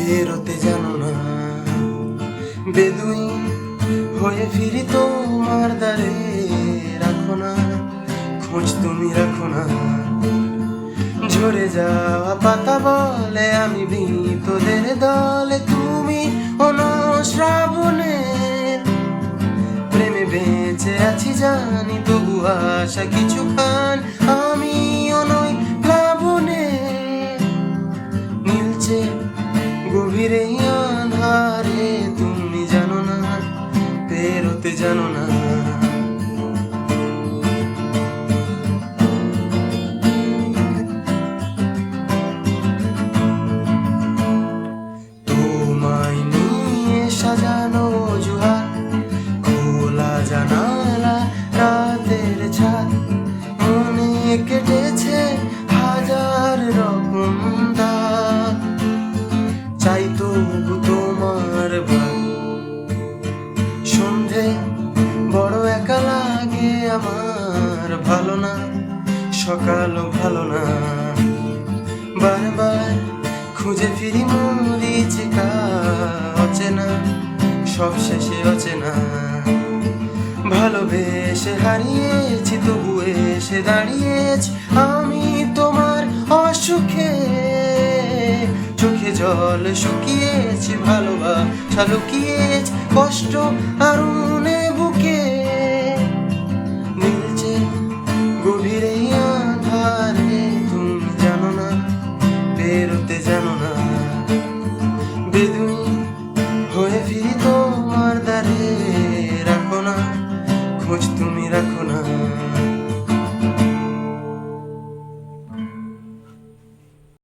বেরোতে জানো না, বেদুইন হয়ে ফিরি তোমার দ্বারে। রাখো না খোঁজ, তুমি রাখো না। ঝরে যাওয়া পাতা বলে আমি তোদের দলে, তুমি শ্রাবণের প্রেমে বেঁচে আছি জানি, তবু আশা কিছুখান আমি নই প্লাবনের। নীলচে গভীরে আঁধারে তুমি জানো না, বেরোতে জানো না। তোমায় নিয়ে সাজানো অজুহাত, খোলা জানালা, রাতের ছাদ, মনে কেটেছে হাজার রকম দাগ। চাই তবু তোমার ভাগ। সন্ধে বড় একা লাগে আমার, ভালো না সকালও ভালো না। বারবার খুঁজে ফিরি মরিচিকা, অচেনা সব শেষে অচেনা। ভালোবেসে হারিয়েছি তবু এসে দাঁড়িয়েছি আমি তোমার অসুখে। চোখে জল শুকিয়েছি, ভালোবাসা লুকিয়েছি, কষ্ট আরুনে বুকে। নীলচে গভীরে আঁধারে তুমি জানো না, বেরোতে জানো না। বেদুইন হয়ে ফিরি তোমার দ্বারে। রাখো না খোঁজ, তুমি